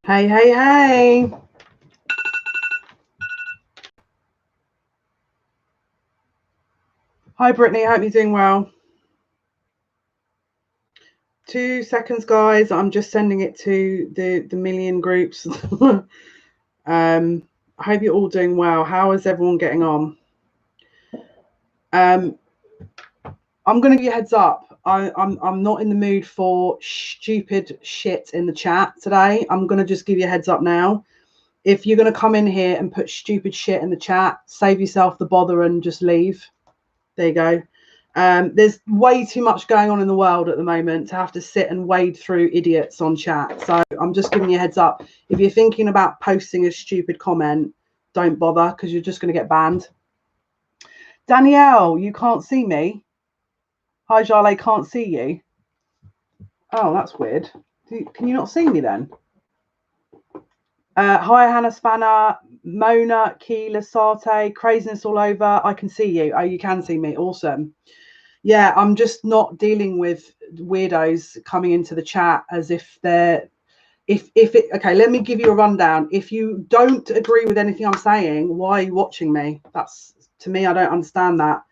Hey, hey, hey. Hi, Brittany. Hope you're doing well. 2 seconds, guys. I'm just sending it to the million groups. I hope you're all doing well. How is everyone getting on? I'm going to give you a heads up. I'm not in the mood for stupid shit in the chat today. I'm going to just give you a heads up now. If you're going to come in here and put stupid shit in the chat, save yourself the bother and just leave. There you go. There's way too much going on in the world at the moment to have to sit and wade through idiots on chat. So I'm just giving you a heads up. If you're thinking about posting a stupid comment, don't bother because you're just going to get banned. Danielle, you can't see me. Hi, Jale, can't see you. Oh, that's weird. Can you not see me then? Hi, Hannah Spanner, Mona, Keela, Sarte, craziness all over. I can see you. Oh, you can see me. Awesome. Yeah, I'm just not dealing with weirdos coming into the chat as if they're okay, let me give you a rundown. If you don't agree with anything I'm saying, why are you watching me? That's, to me, I don't understand that.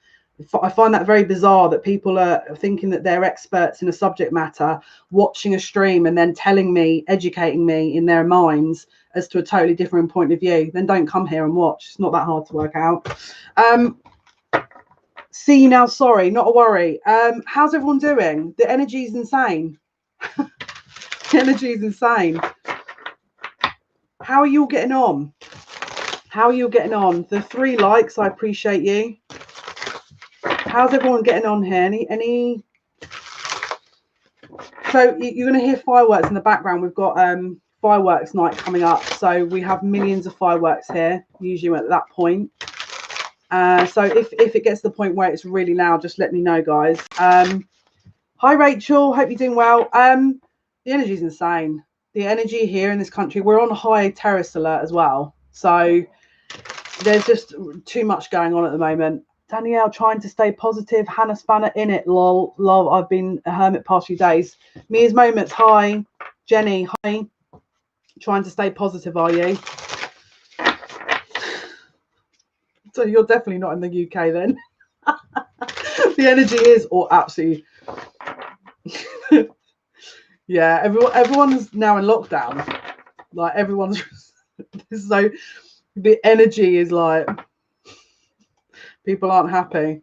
I find that very bizarre that people are thinking that they're experts in a subject matter, watching a stream and then telling me, educating me in their minds as to a totally different point of view. Then don't come here and watch. It's not that hard to work out. See you now, sorry, not a worry. How's everyone doing? The energy is insane. The energy is insane. How are you all getting on? How are you all getting on? The 3 likes, I appreciate you. How's everyone getting on here? Any? So you're going to hear fireworks in the background. We've got fireworks night coming up. So we have millions of fireworks here, usually at that point. So if it gets to the point where it's really loud, just let me know, guys. Hi, Rachel. Hope you're doing well. The energy is insane. The energy here in this country, we're on high terrorist alert as well. So there's just too much going on at the moment. Danielle trying to stay positive. Hannah Spanner in it. Lol. Lol. I've been a hermit past few days. Mia's Moments. Hi. Jenny. Hi. Trying to stay positive, are you? So you're definitely not in the UK then. The energy is absolutely. Yeah, everyone's now in lockdown. Like everyone's so the energy is like people aren't happy.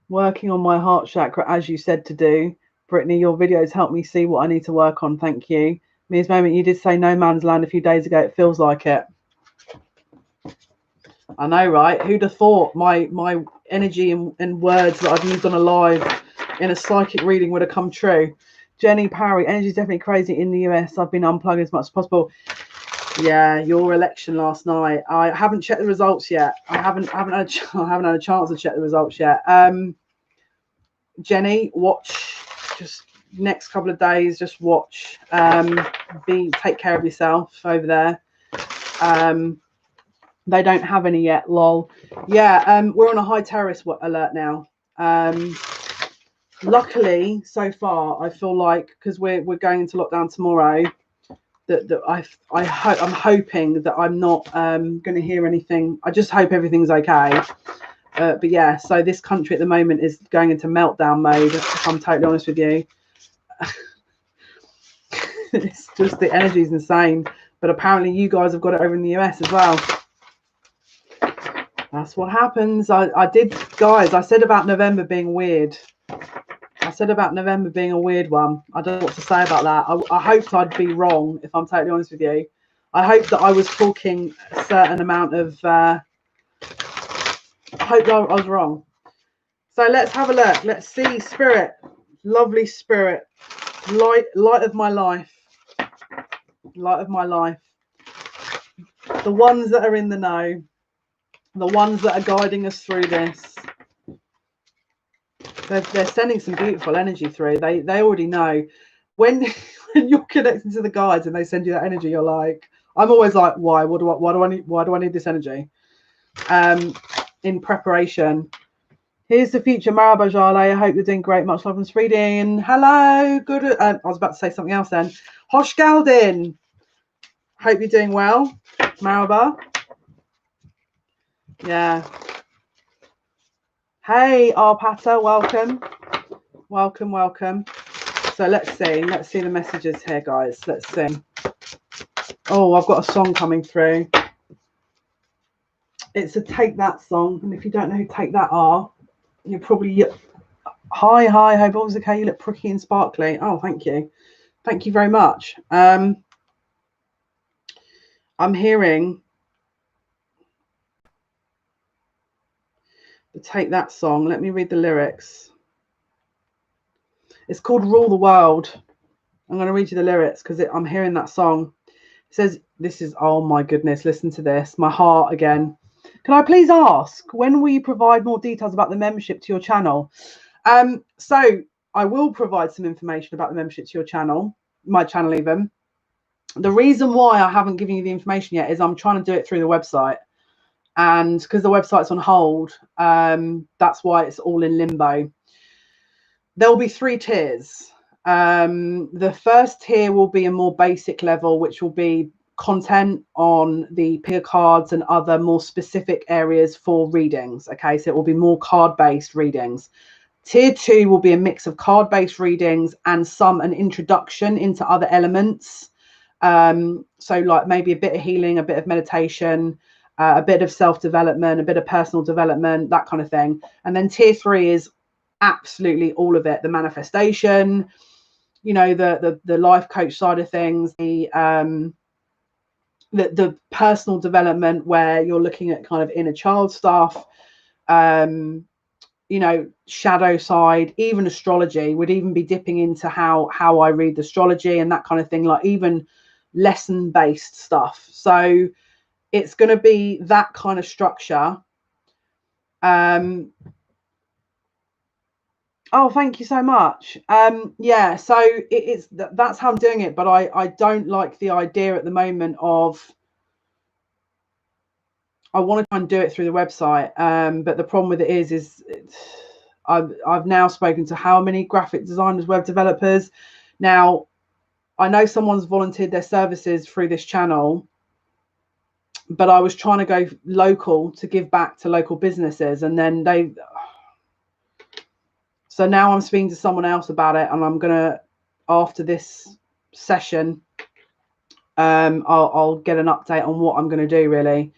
Working on my heart chakra as you said to do. Brittany, your videos help me see what I need to work on. Thank you. Mia's Moment, you did say no man's land a few days ago. It feels like it. I know, right? Who'd have thought my energy and words that I've used on a live in a psychic reading would have come true. Jenny Parry, energy is definitely crazy in the US. I've been unplugged as much as possible. Yeah, your election last night. I haven't checked the results yet. I haven't had a chance to check the results yet. Jenny, watch. Just next couple of days, just watch. Take care of yourself over there. They don't have any yet. Lol. Yeah. We're on a high terrorist alert now. Luckily, so far, I feel like because we're going into lockdown tomorrow, that I'm hoping that I'm not going to hear anything. I just hope everything's okay. But yeah, so this country at the moment is going into meltdown mode. If I'm totally honest with you, it's just the energy is insane. But apparently, you guys have got it over in the US as well. That's what happens. I did, guys. I said about November being weird. I said about November being a weird one. I don't know what to say about that. I hoped I'd be wrong, if I'm totally honest with you. I hope that I was talking a certain amount of... I hope I was wrong. So let's have a look. Let's see. Spirit. Lovely spirit. Light of my life. Light of my life. The ones that are in the know. The ones that are guiding us through this. They're sending some beautiful energy through. They already know. When you're connecting to the guides and they send you that energy, you're like, I'm always like, why? Why do I need this energy? In preparation. Here's the future, Maraba Jale. I hope you're doing great. Much love and reading. Hello, good. I was about to say something else then. Hosh Galdin. Hope you're doing well, Maraba. Yeah. Hey, Arpata, welcome. Welcome. So let's see the messages here, guys. Let's see. Oh, I've got a song coming through. It's a Take That song, and if you don't know who Take That are, you're probably... Hi, hope all was okay. You look pricky and sparkly. Oh, thank you very much. I'm hearing the Take That song. Let me read the lyrics. It's called Rule the World. I'm going to read you the lyrics because I'm hearing that song. It says, this is, oh my goodness, listen to this. My heart again. Can I please ask, when will you provide more details about the membership to your channel? So I will provide some information about the membership to your channel, my channel even. The reason why I haven't given you the information yet is I'm trying to do it through the website. And because the website's on hold, that's why it's all in limbo. There'll be 3 tiers. The first tier will be a more basic level, which will be content on the peer cards and other more specific areas for readings. Okay, so it will be more card-based readings. Tier 2 will be a mix of card-based readings and an introduction into other elements. So like maybe a bit of healing, a bit of meditation, a bit of self-development, a bit of personal development, that kind of thing. And then tier 3 is absolutely all of it, the manifestation, you know, the life coach side of things, the personal development where you're looking at kind of inner child stuff, you know, shadow side, even astrology. Would even be dipping into how I read the astrology and that kind of thing, like even lesson based stuff. So it's going to be that kind of structure. Oh, thank you so much. Yeah, so that's how I'm doing it, but I don't like the idea at the moment of, I want to try and do it through the website, but the problem with it is I've now spoken to how many graphic designers, web developers. Now, I know someone's volunteered their services through this channel, but I was trying to go local to give back to local businesses, and then so now I'm speaking to someone else about it, and I'm gonna, after this session, I'll get an update on what I'm gonna do really.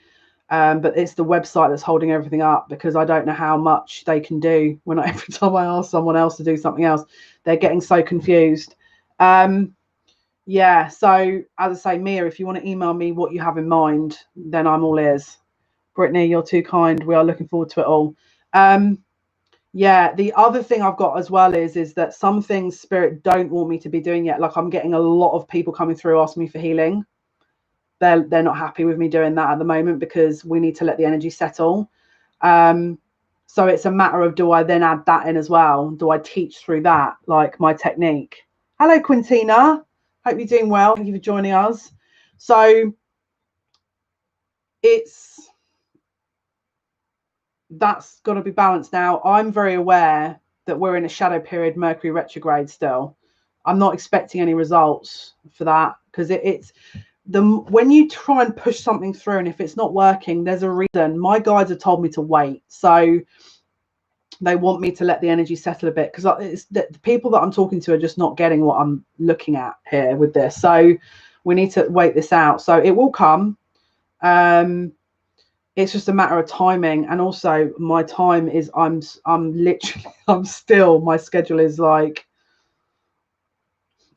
But it's the website that's holding everything up, because I don't know how much they can do when every time I ask someone else to do something else, they're getting so confused. Yeah, so as I say, Mia, if you want to email me what you have in mind, then I'm all ears. Brittany, you're too kind. We are looking forward to it all. Yeah, the other thing I've got as well is that some things Spirit don't want me to be doing yet. Like I'm getting a lot of people coming through asking me for healing. They're not happy with me doing that at the moment because we need to let the energy settle. So it's a matter of, do I then add that in as well? Do I teach through that, like my technique? Hello, Quintina. Hope you're doing well. Thank you for joining us. So that's got to be balanced now. I'm very aware that we're in a shadow period, Mercury retrograde still. I'm not expecting any results for that, because when you try and push something through, and if it's not working, there's a reason. My guides have told me to wait, so they want me to let the energy settle a bit, because the people that I'm talking to are just not getting what I'm looking at here with this. So we need to wait this out. So it will come. It's just a matter of timing, and also my time is I'm still, my schedule is like.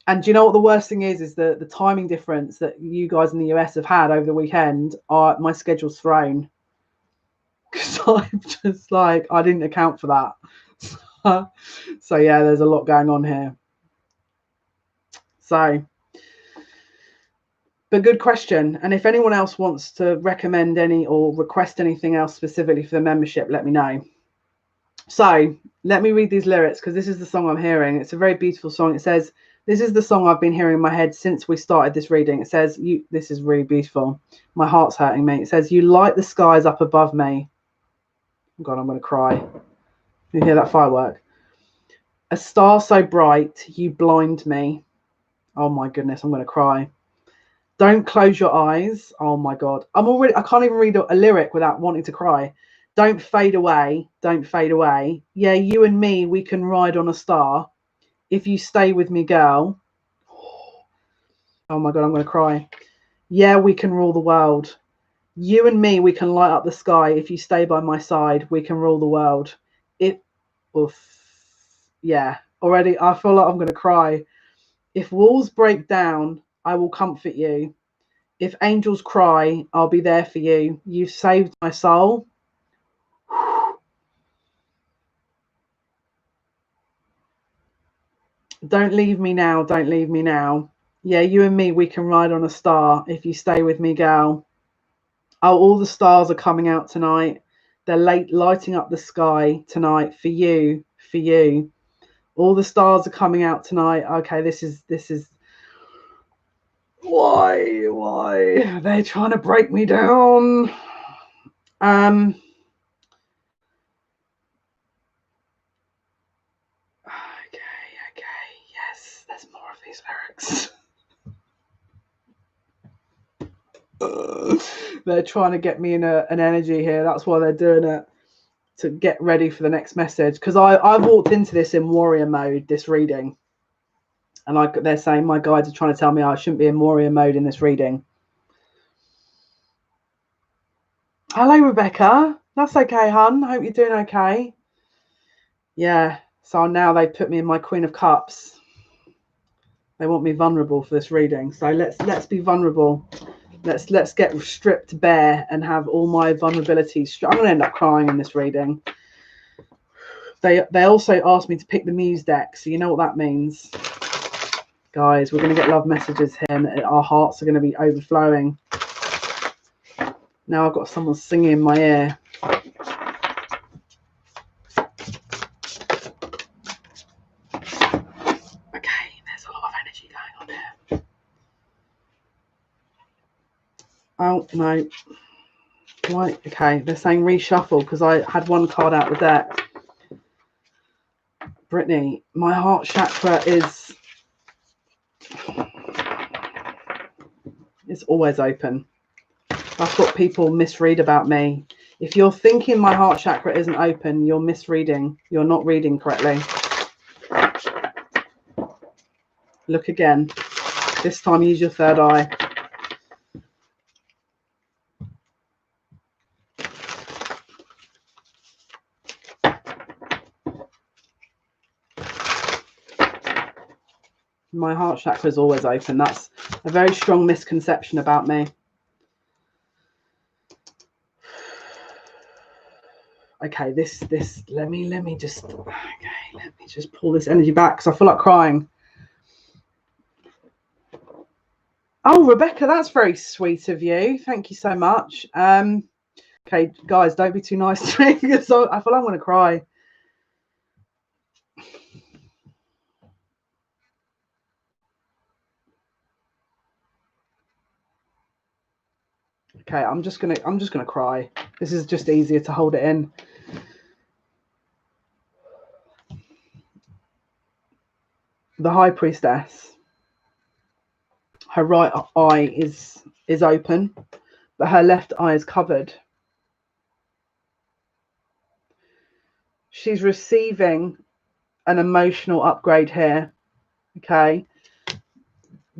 And do you know what the worst thing is the timing difference that you guys in the US have had over the weekend? My schedule's thrown, because I'm just like, I didn't account for that. So yeah, there's a lot going on here. So, but good question. And if anyone else wants to recommend any or request anything else specifically for the membership, let me know. So let me read these lyrics, because this is the song I'm hearing. It's a very beautiful song. It says, this is the song I've been hearing in my head since we started this reading. It says, this is really beautiful. My heart's hurting me. It says, you light the skies up above me. Oh God, I'm going to cry. You hear that firework? A star so bright, you blind me. Oh my goodness, I'm going to cry. Don't close your eyes. Oh my God. I can't even read a lyric without wanting to cry. Don't fade away. Don't fade away. Yeah, you and me, we can ride on a star. If you stay with me, girl. Oh my God, I'm going to cry. Yeah, we can rule the world. You and me, we can light up the sky. If you stay by my side, we can rule the world. Yeah, already I feel like I'm going to cry. If walls break down, I will comfort you. If angels cry, I'll be there for you. You've saved my soul. Don't leave me now. Don't leave me now. Yeah, you and me, we can ride on a star. If you stay with me, gal. Oh, all the stars are coming out tonight. They're lighting up the sky tonight for you. For you. All the stars are coming out tonight. Okay, this is why they're trying to break me down. Okay, yes, there's more of these lyrics. They're trying to get me in an energy here. That's why they're doing it, to get ready for the next message. Because I've walked into this in warrior mode, this reading. And they're saying my guides are trying to tell me I shouldn't be in warrior mode in this reading. Hello, Rebecca. That's okay, hun. Hope you're doing okay. Yeah. So now they put me in my Queen of Cups. They want me vulnerable for this reading. So let's be vulnerable. Let's get stripped bare and have all my vulnerabilities. I'm gonna end up crying in this reading. They also asked me to pick the Muse deck, so you know what that means. Guys, we're gonna get love messages here and our hearts are gonna be overflowing. Now I've got someone singing in my ear. Okay, there's a lot of energy going on here. Oh no. Right, okay, they're saying reshuffle because I had one card out of the deck. Brittany, my heart chakra is always open. That's what people misread about me. If you're thinking my heart chakra isn't open, you're misreading. You're not reading correctly. Look again. This time use your third eye. My heart chakra is always open. That's a very strong misconception about me. Okay, let me just pull this energy back because I feel like crying. Oh, Rebecca, that's very sweet of you. Thank you so much. Okay, guys, don't be too nice to me because I feel like I'm going to cry. Okay, I'm just gonna cry. This is just easier to hold it in. The High Priestess. Her right eye is open, but her left eye is covered. She's receiving an emotional upgrade here. Okay.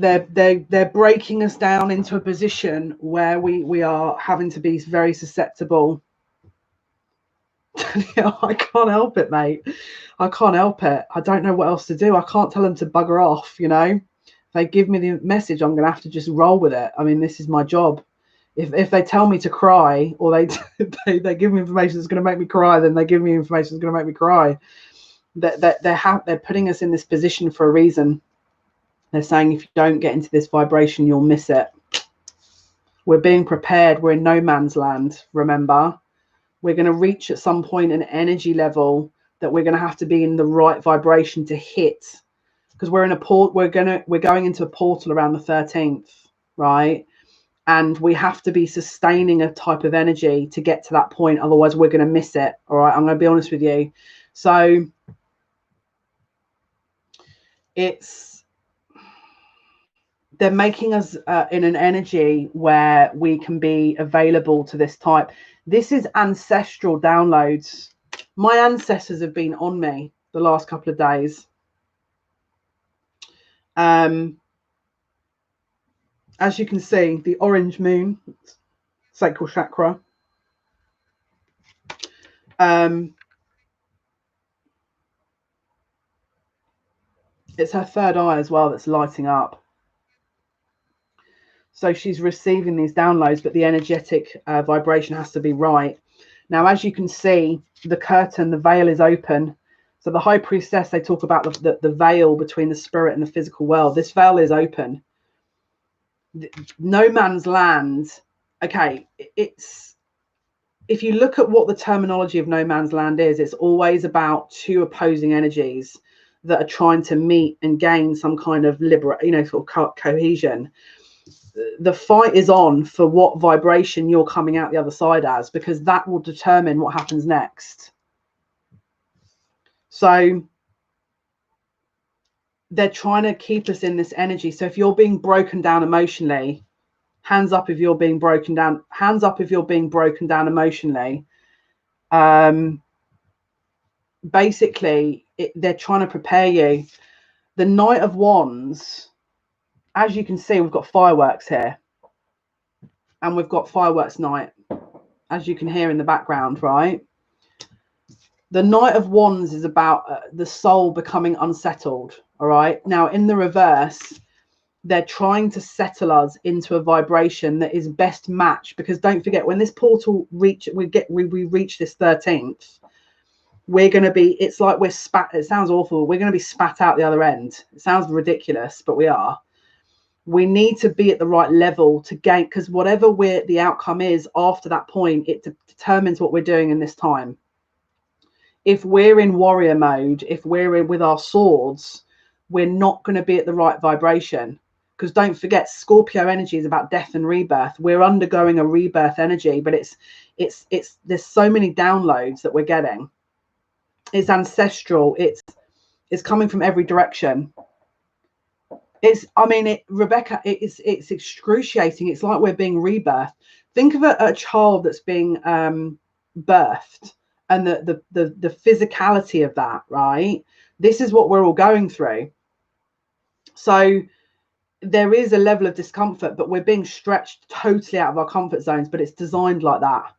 They're breaking us down into a position where we are having to be very susceptible. I can't help it, mate. I can't help it. I don't know what else to do. I can't tell them to bugger off, you know. If they give me the message, I'm gonna have to just roll with it. I mean, this is my job. If they tell me to cry, or they give me information that's going to make me cry, then they give me information that's going to make me cry. They're putting us in this position for a reason. They're saying if you don't get into this vibration, you'll miss it. We're being prepared. We're in no man's land. Remember, we're going to reach at some point an energy level that we're going to have to be in the right vibration to hit, because we're in a port. We're going into a portal around the 13th, right? And we have to be sustaining a type of energy to get to that point. Otherwise, we're going to miss it. All right. I'm going to be honest with you. So it's they're making us in an energy where we can be available to this type. This is ancestral downloads. My ancestors have been on me the last couple of days. As you can see, the orange moon, sacral chakra. It's her third eye as well that's lighting up. So she's receiving these downloads, but the energetic vibration has to be right. Now, as you can see, the curtain, the veil is open. So the high priestess, they talk about the veil between the spirit and the physical world. This veil is open. No man's land. Okay, it's, if you look at what the terminology of no man's land is, it's always about two opposing energies that are trying to meet and gain some kind of sort of cohesion. The fight is on for what vibration you're coming out the other side as, because that will determine what happens next. So they're trying to keep us in this energy. So if you're being broken down emotionally, hands up if you're being broken down. Hands up if you're being broken down emotionally. Basically, they're trying to prepare you. The Knight of Wands, as you can see, we've got fireworks here. And we've got fireworks night, as you can hear in the background, right? The Knight of Wands is about the soul becoming unsettled, all right? Now, in the reverse, they're trying to settle us into a vibration that is best matched, because don't forget, when this portal we reach this 13th, we're going to be, it's like we're spat, it sounds awful, we're going to be spat out the other end. It sounds ridiculous, but we are. We need to be at the right level to gain, because whatever the outcome is after that point, it determines what we're doing in this time. If we're in warrior mode, if we're with our swords, we're not going to be at the right vibration. Because don't forget, Scorpio energy is about death and rebirth. We're undergoing a rebirth energy, but it's there's so many downloads that we're getting. It's ancestral. It's coming from every direction. Rebecca, it's excruciating. It's like we're being rebirthed. Think of a child that's being birthed, and the physicality of that, right? This is what we're all going through. So there is a level of discomfort, but we're being stretched totally out of our comfort zones, but it's designed like that.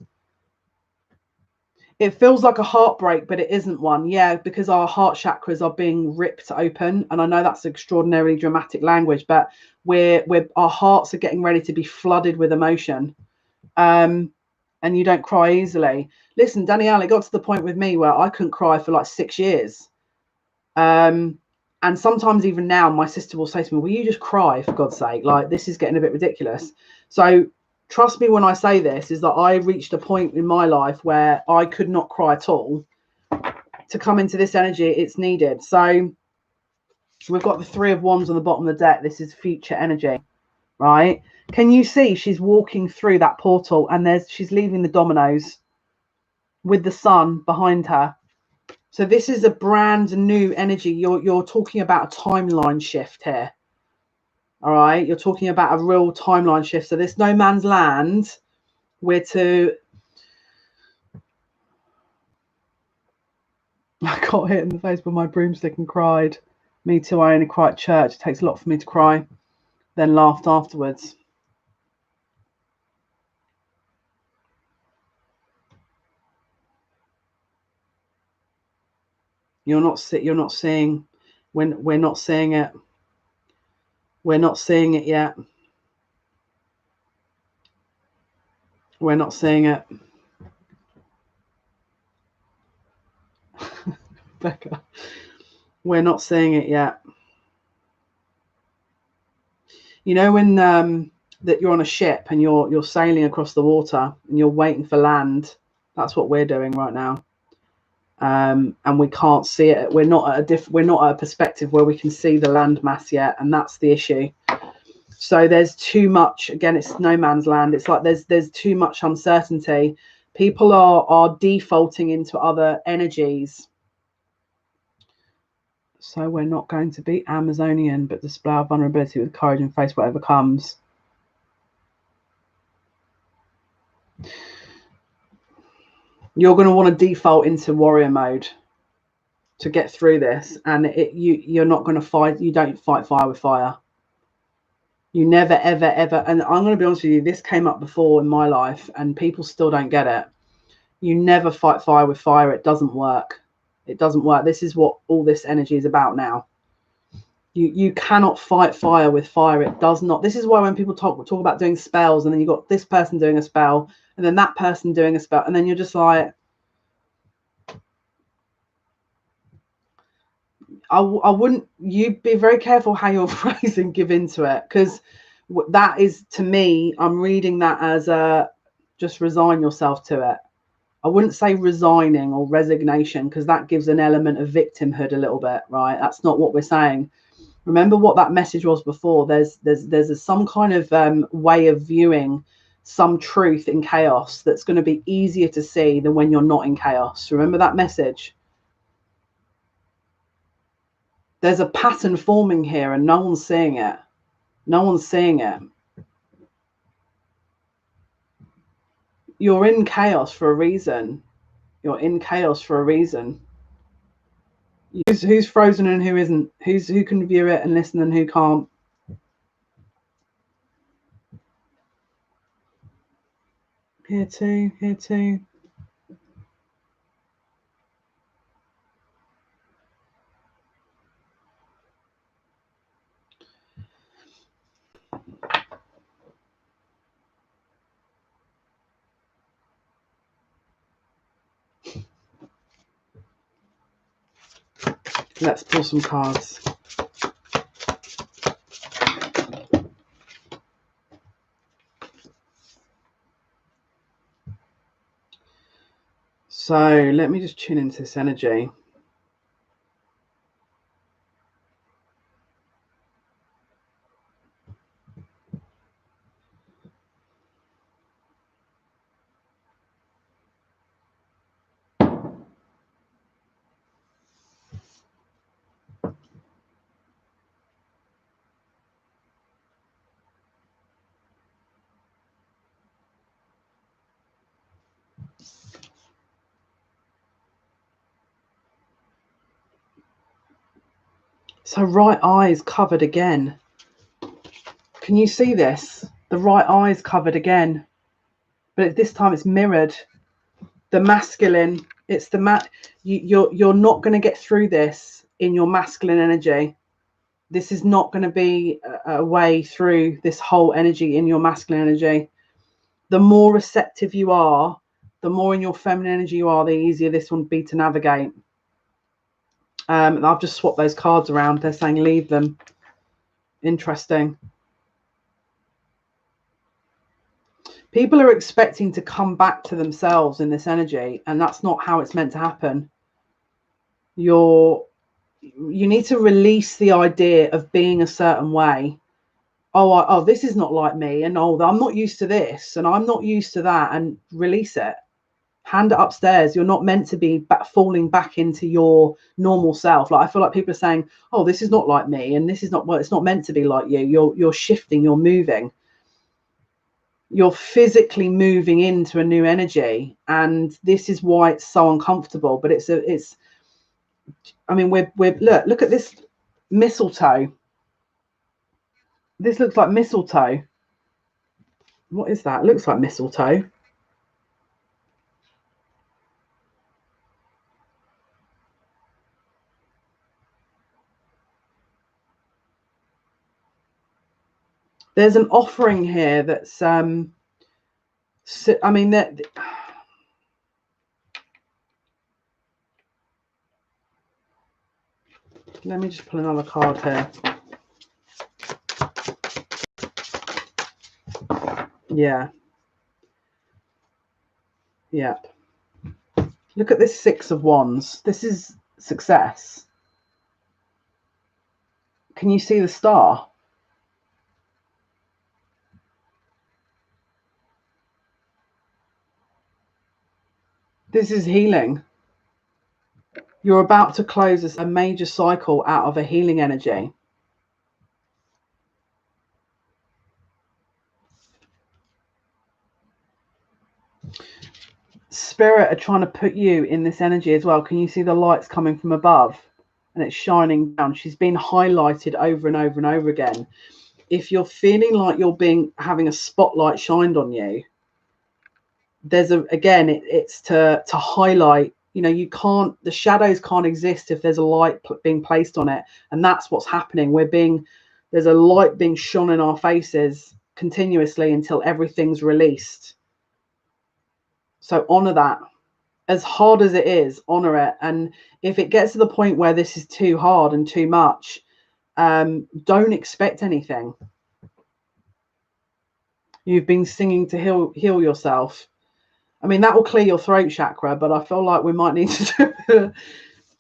It feels like a heartbreak, but it isn't one. Yeah, because our heart chakras are being ripped open. And I know that's extraordinarily dramatic language, but our hearts are getting ready to be flooded with emotion. And you don't cry easily. Listen, Danielle, it got to the point with me where I couldn't cry for like 6 years. And sometimes even now, my sister will say to me, will you just cry, for God's sake? Like, this is getting a bit ridiculous. So trust me when I say this, is that I reached a point in my life where I could not cry at all. To come into this energy, it's needed. So we've got the Three of Wands on the bottom of the deck. This is future energy, right? Can you see she's walking through that portal, and she's leaving the dominoes with the sun behind her. So this is a brand new energy. You're talking about a timeline shift here. All right, you're talking about a real timeline shift. So this no man's land, we're to... I got hit in the face with my broomstick and cried. Me too, I only cry at church. It takes a lot for me to cry. Then laughed afterwards. You're not seeing, when we're not seeing it. We're not seeing it yet. We're not seeing it. Becca, we're not seeing it yet. You know, when that you're on a ship and you're sailing across the water and you're waiting for land. That's what we're doing right now. And we can't see it. We're not at a perspective where we can see the land mass yet, and that's the issue. So there's too much. Again, it's no man's land. It's like there's too much uncertainty. People are defaulting into other energies. So we're not going to be Amazonian, but display our vulnerability with courage and face whatever comes. You're going to want to default into warrior mode to get through this, and you're not going to fight. You don't fight fire with fire. You never, ever, ever. And I'm going to be honest with you. This came up before in my life, and people still don't get it. You never fight fire with fire. It doesn't work. It doesn't work. This is what all this energy is about now. You cannot fight fire with fire. It does not. This is why when people talk about doing spells, and then you've got this person doing a spell, and then that person doing a spell, and then you're just like, I wouldn't. You be very careful how you're phrasing. Give into it, because that is, to me, I'm reading that as just resign yourself to it. I wouldn't say resigning or resignation, because that gives an element of victimhood a little bit, right? That's not what we're saying. Remember what that message was before. There's some kind of way of viewing some truth in chaos that's going to be easier to see than when you're not in chaos. Remember that message. There's a pattern forming here, and no one's seeing it. No one's seeing it. You're in chaos for a reason. You're in chaos for a reason. Who's frozen and who isn't? Who can view it and listen and who can't? Here too, here too. Let's pull some cards. So let me just tune into this energy. So right eye is covered again. Can you see this? The right eye is covered again, but this time it's mirrored. The masculine, it's the you're not going to get through this in your masculine energy. This is not going to be a way through this whole energy in your masculine energy. The more receptive you are, the more in your feminine energy you are, the easier this would be to navigate. I've just swapped those cards around. They're saying leave them. Interesting. People are expecting to come back to themselves in this energy, and that's not how it's meant to happen. You need to release the idea of being a certain way. Oh, this is not like me, and oh, I'm not used to this, and I'm not used to that, and release it. Hand it upstairs. You're not meant to be falling back into your normal self. Like, I feel like people are saying, oh, this is not like me, and this is not, well, it's not meant to be like you. You're shifting, you're moving. You're physically moving into a new energy, and this is why it's so uncomfortable. But I mean, we're look at this mistletoe. This looks like mistletoe. What is that? It looks like mistletoe. There's an offering here that's I mean, that let me just pull another card here. Yeah. Yep. Look at this 6 of Wands. This is success. Can you see the star? This is healing. You're about to close a major cycle out of a healing energy. Spirit are trying to put you in this energy as well. Can you see the lights coming from above and it's shining down? She's been highlighted over and over and over again. If you're feeling like you're having a spotlight shined on you, there's it's to highlight. You know, the shadows can't exist if there's a light being placed on it, and that's what's happening. There's a light being shone in our faces continuously until everything's released. So honor that. As hard as it is, honor it. And if it gets to the point where this is too hard and too much, don't expect anything. You've been singing to heal yourself. I mean, that will clear your throat chakra, but I feel like we might need to do,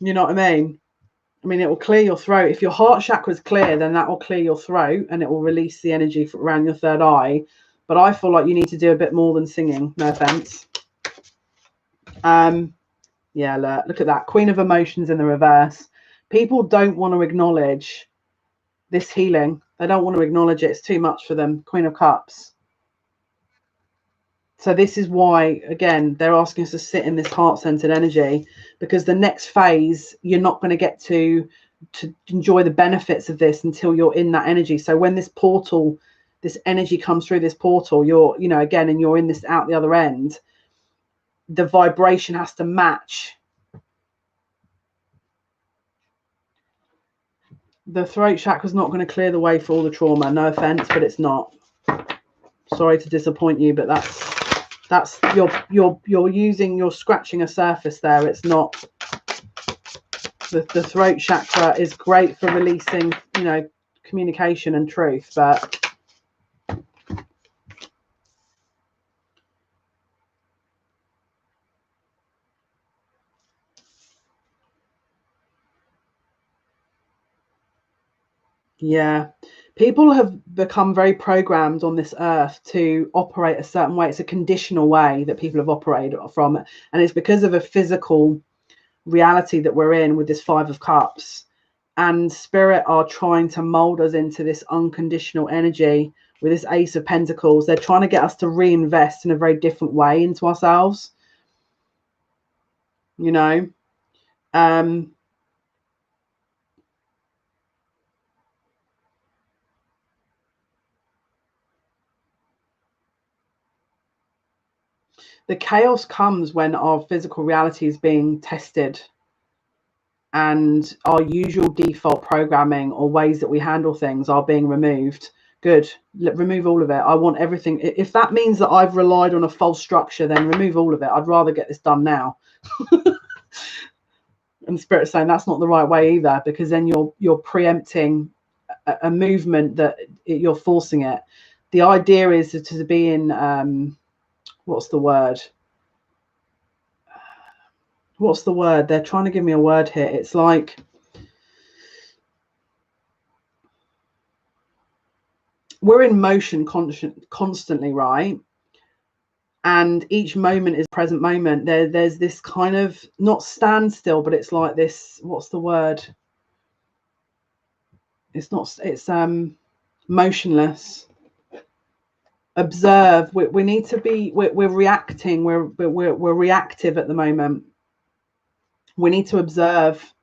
you know what I mean? I mean, it will clear your throat. If your heart chakra is clear, then that will clear your throat and it will release the energy around your third eye. But I feel like you need to do a bit more than singing. No offense. Yeah, look at that. Queen of Emotions in the reverse. People don't want to acknowledge this healing. They don't want to acknowledge it. It's too much for them. Queen of Cups. So this is why, again, they're asking us to sit in this heart-centered energy, because the next phase, you're not going to get to enjoy the benefits of this until you're in that energy. So when this portal, this energy comes through this portal, you're, you know, again, and you're in this out the other end, the vibration has to match. The throat chakra is not going to clear the way for all the trauma. No offense, but it's not. Sorry to disappoint you, but that's you're scratching a surface there. It's not. The throat chakra is great for releasing, you know, communication and truth, but yeah, people have become very programmed on this earth to operate a certain way. It's a conditional way that people have operated from, and it's because of a physical reality that we're in with this Five of Cups, and Spirit are trying to mold us into this unconditional energy with this Ace of Pentacles. They're trying to get us to reinvest in a very different way into ourselves, you know. The chaos comes when our physical reality is being tested and our usual default programming or ways that we handle things are being removed. Good. Remove all of it. I want everything. If that means that I've relied on a false structure, then remove all of it. I'd rather get this done now. And Spirit's saying that's not the right way either, because then you're preempting a movement that you're forcing it. The idea is to be in what's the word? What's the word? They're trying to give me a word here. It's like we're in motion constantly, right? And each moment is present moment. There's this kind of not standstill, but it's like this. What's the word? It's not. It's motionless. Observe. We need to be. We're reacting. We're reactive at the moment. We need to observe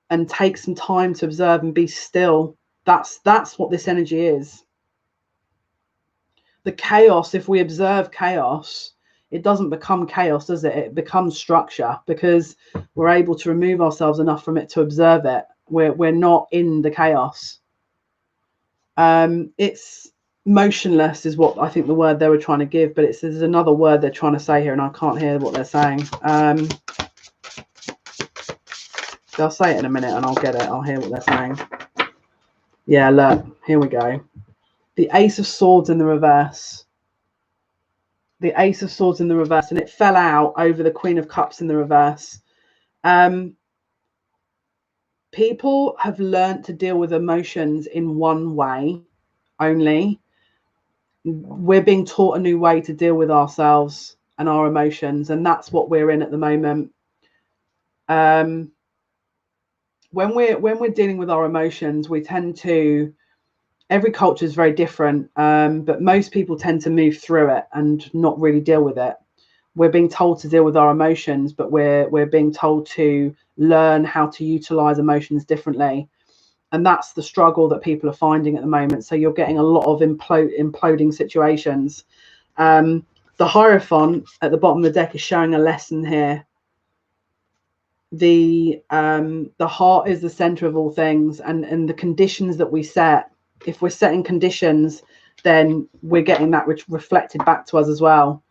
and take some time to observe and be still. That's what this energy is. The chaos, if we observe chaos, it doesn't become chaos, does it? It becomes structure, because we're able to remove ourselves enough from it to observe it. We're not in the chaos. It's motionless is what I think the word they were trying to give, but there's another word they're trying to say here and I can't hear what they're saying. They'll say it in a minute and I'll get it. I'll hear what they're saying. Yeah, look, here we go. The Ace of Swords in the reverse. The Ace of Swords in the reverse, and it fell out over the Queen of Cups in the reverse. People have learned to deal with emotions in one way only. We're being taught a new way to deal with ourselves and our emotions, and that's what we're in at the moment. When we're dealing with our emotions, we tend to, every culture is very different, but most people tend to move through it and not really deal with it. We're being told to deal with our emotions, but we're being told to learn how to utilize emotions differently. And that's the struggle that people are finding at the moment. So you're getting a lot of imploding situations. The Hierophant at the bottom of the deck is showing a lesson here. The heart is the center of all things, and the conditions that we set, if we're setting conditions, then we're getting that reflected back to us as well.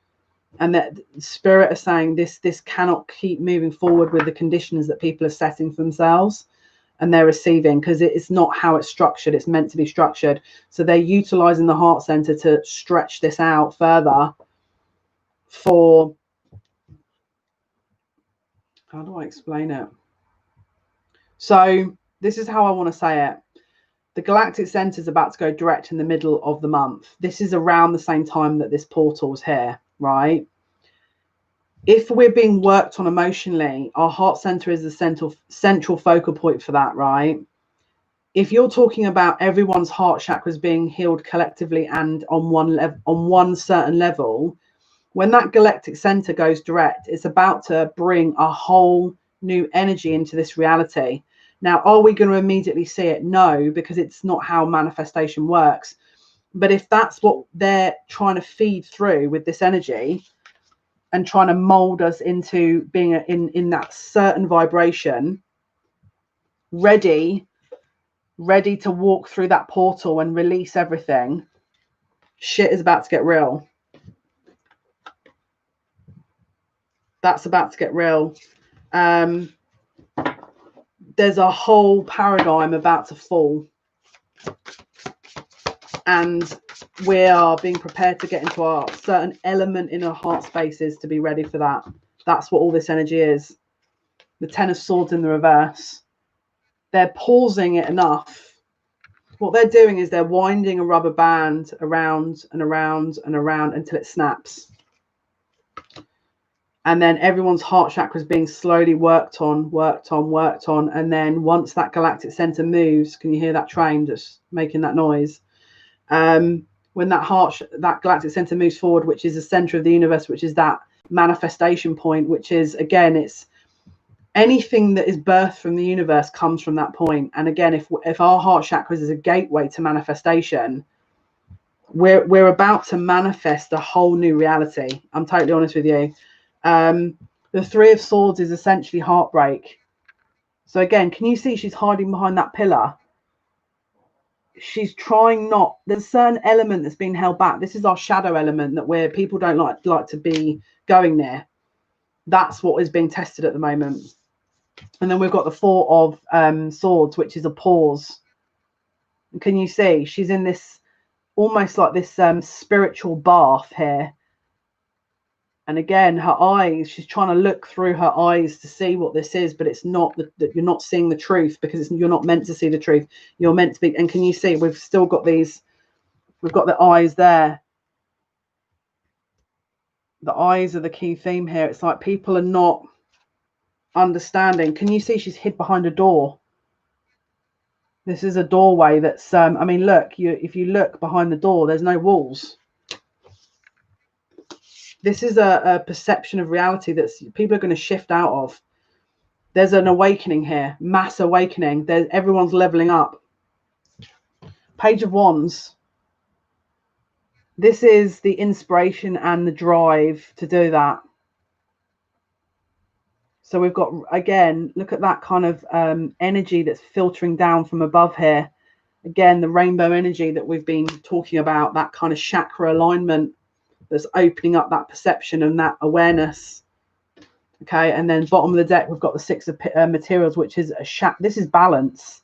And that spirit is saying this cannot keep moving forward with the conditions that people are setting for themselves and they're receiving, because it's not how it's structured. It's meant to be structured. So they're utilizing the heart center to stretch this out further for, how do I explain it? So this is how I want to say it. The galactic center is about to go direct in the middle of the month. This is around the same time that this portal is here, right? If we're being worked on emotionally, our heart center is the central focal point for that, right? If you're talking about everyone's heart chakras being healed collectively and on one certain level, when that galactic center goes direct, it's about to bring a whole new energy into this reality. Now, are we going to immediately see it? No, because it's not how manifestation works. But if that's what they're trying to feed through with this energy and trying to mold us into being in that certain vibration, ready to walk through that portal and release everything, shit is about to get real. That's about to get real. There's a whole paradigm about to fall, and we are being prepared to get into our certain element in our heart spaces to be ready for that. That's what all this energy is. The Ten of Swords in the reverse. They're pausing it enough. What they're doing is they're winding a rubber band around and around and around until it snaps. And then everyone's heart chakra is being slowly worked on. And then once that galactic center moves, can you hear that train just making that noise? When that galactic center moves forward, which is the center of the universe, which is that manifestation point, which is, again, it's anything that is birthed from the universe comes from that point. And again, if our heart chakras is a gateway to manifestation, we're about to manifest a whole new reality. I'm totally honest with you. The Three of Swords is essentially heartbreak. So again, can you see she's hiding behind that pillar? She's trying not, there's a certain element that's being held back. This is our shadow element that where people don't like to be going near. That's what is being tested at the moment. And then we've got the Four of Swords, which is a pause. And can you see she's in this almost like this spiritual bath here? And again, her eyes, she's trying to look through her eyes to see what this is, but it's not that you're not seeing the truth, because you're not meant to see the truth. You're meant to be. And can you see we've still got these, we've got the eyes there. The eyes are the key theme here. It's like people are not understanding. Can you see she's hid behind a door? This is a doorway that's, I mean, look, if you look behind the door, there's no walls. This is a perception of reality that people are going to shift out of. There's an awakening here, mass awakening. Everyone's leveling up. Page of Wands. This is the inspiration and the drive to do that. So we've got, again, look at that kind of energy that's filtering down from above here. Again, the rainbow energy that we've been talking about, that kind of chakra alignment that's opening up that perception and that awareness. Okay, and then bottom of the deck, we've got the Six of Materials, which is this is balance.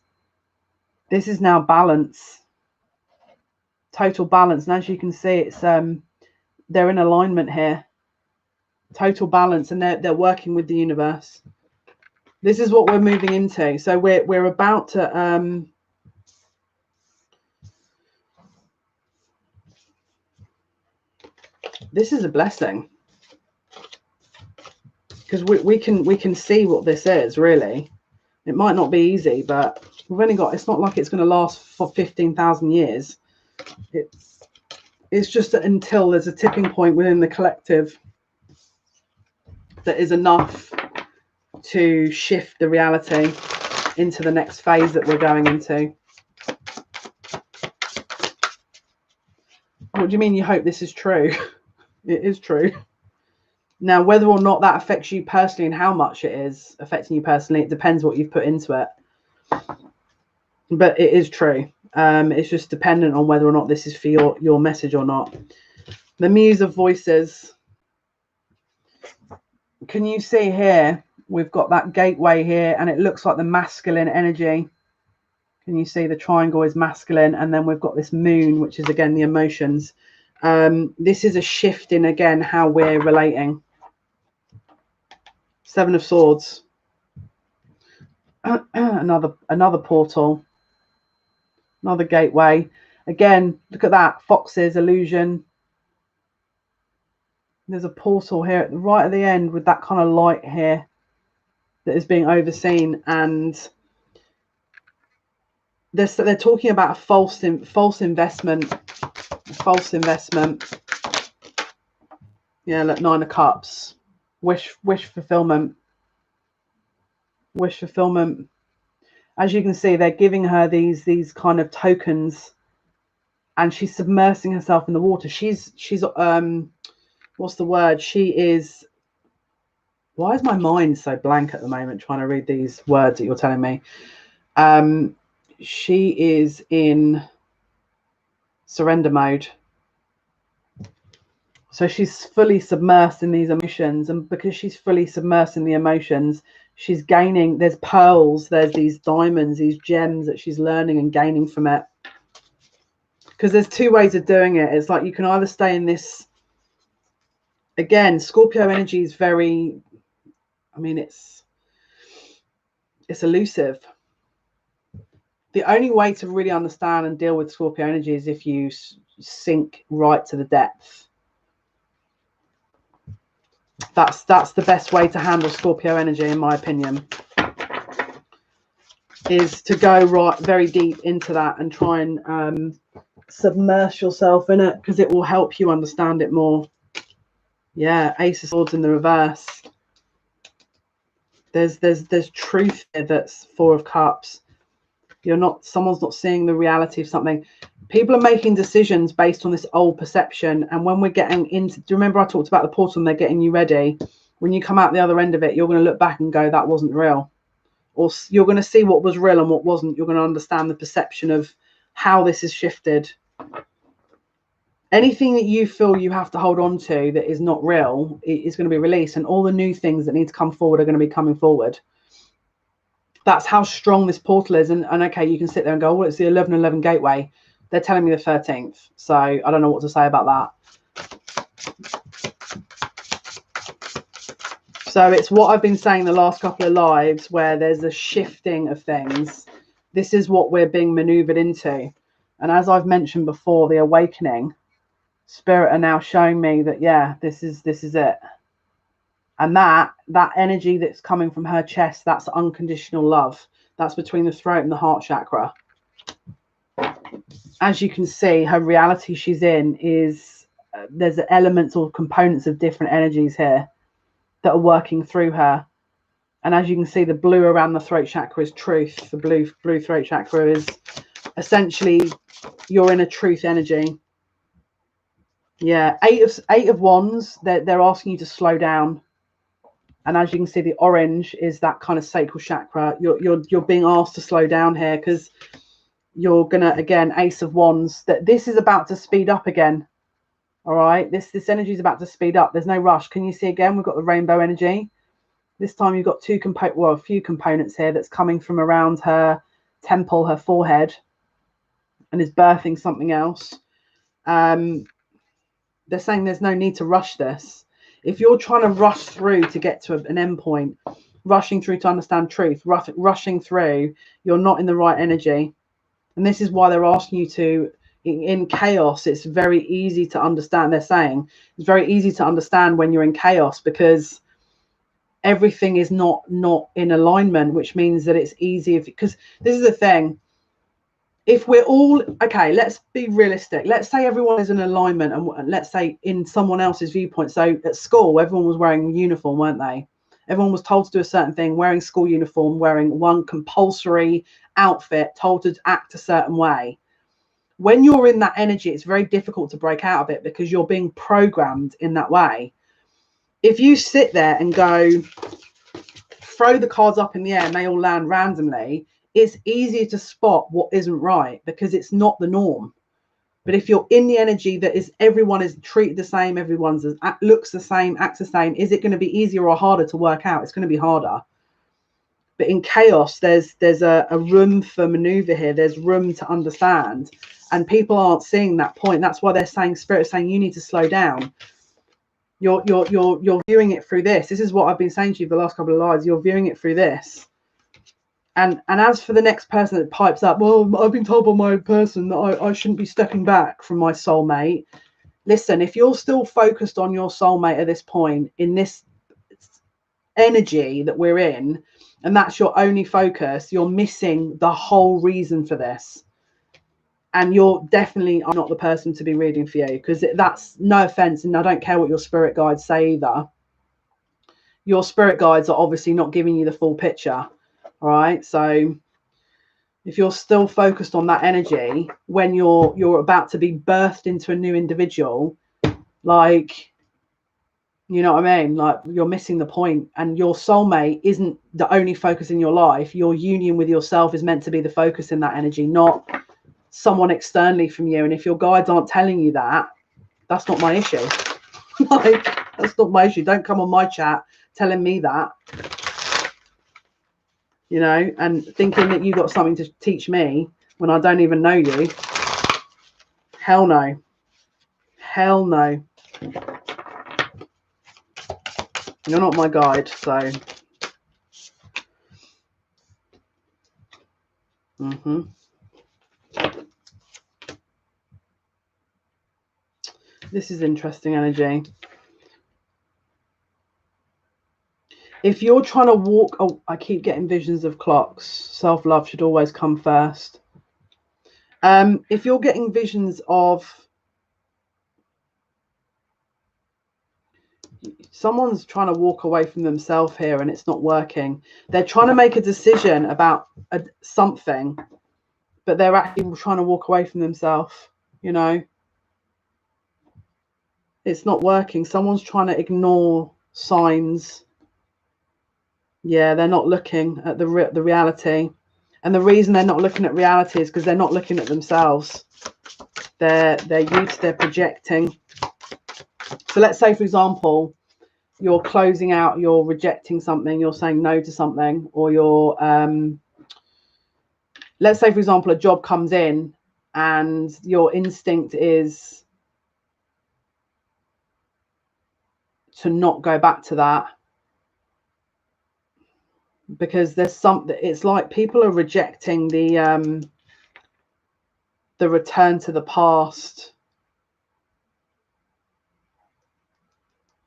This is now balance, total balance. And as you can see, it's they're in alignment here, total balance, and they're working with the universe. This is what we're moving into. So we're about to this is a blessing. because we can see what this is. Really, it might not be easy, but we've only got, it's not like it's going to last for 15,000 years. It's just that until there's a tipping point within the collective that is enough to shift the reality into the next phase that we're going into. What do you mean you hope this is true? It is true. Now, whether or not that affects you personally and how much it is affecting you personally, it depends what you've put into it. But it is true. It's just dependent on whether or not this is for your message or not. The Muse of Voices. Can you see here? We've got that gateway here, and it looks like the masculine energy. Can you see the triangle is masculine, and then we've got this moon, which is again the emotions. This is a shift in, again, how we're relating. Seven of Swords. another portal, another gateway. Again, look at that, foxes, illusion. There's a portal here right at the end with that kind of light here that is being overseen, and they're talking about a false investment. Yeah, look, 9 of Cups. Wish fulfillment. Wish fulfillment. As you can see, they're giving her these kind of tokens, and she's submersing herself in the water. She's what's the word? She is, why is my mind so blank at the moment trying to read these words that you're telling me? She is in surrender mode. So she's fully submersed in these emotions, and because she's fully submersed in the emotions, she's gaining, there's pearls, there's these diamonds, these gems that she's learning and gaining from it. Because there's two ways of doing it. It's like you can either stay in this, again, Scorpio energy is very, I mean, it's elusive. The only way to really understand and deal with Scorpio energy is if you sink right to the depth. That's the best way to handle Scorpio energy, in my opinion, is to go right very deep into that and try and submerge yourself in it, because it will help you understand it more. Yeah, Ace of Swords in the reverse. There's truth here. That's 4 of Cups. Someone's not seeing the reality of something. People are making decisions based on this old perception, and when we're getting into, do you remember I talked about the portal and they're getting you ready? When you come out the other end of it, you're going to look back and go, that wasn't real. Or you're going to see what was real and what wasn't. You're going to understand the perception of how this is shifted. Anything that you feel you have to hold on to that is not real is going to be released, and all the new things that need to come forward are going to be coming forward. That's how strong this portal is. And okay, you can sit there and go, well, it's the 11-11 gateway. They're telling me the 13th. So I don't know what to say about that. So it's what I've been saying the last couple of lives, where there's a shifting of things. This is what we're being maneuvered into. And as I've mentioned before, the awakening, Spirit are now showing me that, yeah, this is it. And that energy that's coming from her chest, that's unconditional love. That's between the throat and the heart chakra. As you can see, her reality she's in is, there's elements or components of different energies here that are working through her. And as you can see, the blue around the throat chakra is truth. The blue throat chakra is essentially, you're in a truth energy. Yeah, eight of wands, they're asking you to slow down. And as you can see, the orange is that kind of sacral chakra. You're being asked to slow down here, because you're gonna, again, Ace of Wands, that this is about to speed up again. All right, this energy is about to speed up. There's no rush. Can you see again? We've got the rainbow energy. This time you've got a few components here that's coming from around her temple, her forehead, and is birthing something else. They're saying there's no need to rush this. If you're trying to rush through to get to an end point, rushing through to understand truth, rushing through, you're not in the right energy. And this is why they're asking you to, in chaos, it's very easy to understand. They're saying it's very easy to understand when you're in chaos, because everything is not in alignment, which means that it's easier, because this is the thing. If we're all okay, let's be realistic. Let's say everyone is in alignment, and let's say in someone else's viewpoint. So at school, everyone was wearing uniform, weren't they? Everyone was told to do a certain thing, wearing school uniform, wearing one compulsory outfit, told to act a certain way. When you're in that energy, it's very difficult to break out of it because you're being programmed in that way. If you sit there and go, throw the cards up in the air and they all land randomly, it's easier to spot what isn't right because it's not the norm. But if you're in the energy that is, everyone is treated the same, everyone's looks the same, acts the same, is it going to be easier or harder to work out? It's going to be harder. But in chaos, there's a room for maneuver here. There's room to understand, and people aren't seeing that point. That's why they're saying, Spirit's saying, you need to slow down. You're viewing it through this. This is what I've been saying to you the last couple of lives. You're viewing it through this. And as for the next person that pipes up, well, I've been told by my person that I shouldn't be stepping back from my soulmate. Listen, if you're still focused on your soulmate at this point, in this energy that we're in, and that's your only focus, you're missing the whole reason for this. And you're definitely not the person to be reading for you, because that's, no offense, and I don't care what your spirit guides say either. Your spirit guides are obviously not giving you the full picture. All right, so if you're still focused on that energy when you're about to be birthed into a new individual, like, you know what I mean, like, you're missing the point. And your soulmate isn't the only focus in your life. Your union with yourself is meant to be the focus in that energy, not someone externally from you. And if your guides aren't telling you that, that's not my issue. Like, that's not my issue. Don't come on my chat telling me that, you know, and thinking that you got something to teach me when I don't even know you. Hell no. Hell no. You're not my guide, so. This is interesting energy. If you're trying to walk, oh, I keep getting visions of clocks. Self-love should always come first. If you're getting visions of someone's trying to walk away from themselves here and it's not working, they're trying to make a decision about something, but they're actually trying to walk away from themselves, you know. It's not working. Someone's trying to ignore signs. Yeah, they're not looking at the reality. And the reason they're not looking at reality is because they're not looking at themselves. They're projecting. So let's say, for example, you're closing out, you're rejecting something, you're saying no to something, or you're, let's say, for example, a job comes in and your instinct is to not go back to that. Because there's something, it's like people are rejecting the return to the past.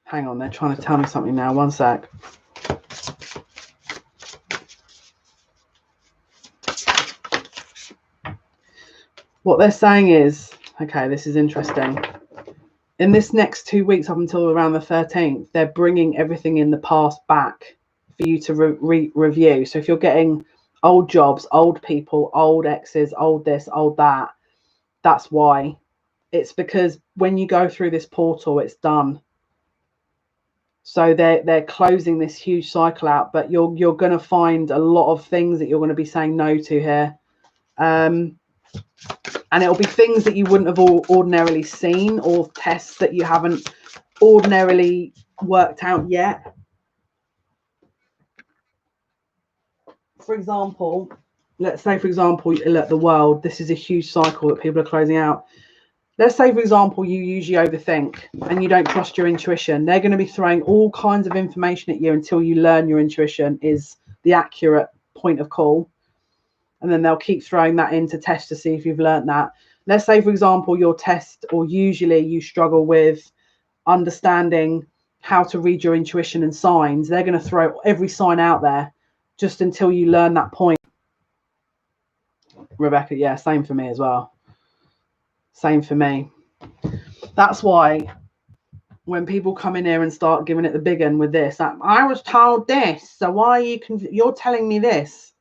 Hang on, they're trying to tell me something now. One sec. What they're saying is, okay, this is interesting. In this next 2 weeks, up until around the 13th, they're bringing everything in the past back for you to review. So if you're getting old jobs, old people, old exes, old this, old that, that's why. It's because when you go through this portal, it's done. So they're closing this huge cycle out, but you're going to find a lot of things that you're going to be saying no to here. And it'll be things that you wouldn't have ordinarily seen, or tests that you haven't ordinarily worked out yet. For example, let's say, for example, look, the world, this is a huge cycle that people are closing out. Let's say, for example, you usually overthink and you don't trust your intuition. They're going to be throwing all kinds of information at you until you learn your intuition is the accurate point of call. And then they'll keep throwing that in to test to see if you've learned that. Let's say, for example, your test, or usually you struggle with understanding how to read your intuition and signs. They're going to throw every sign out there just until you learn that point. Rebecca, yeah, same for me as well. Same for me. That's why when people come in here and start giving it the big one with this, I was told this, so why are you're telling me this?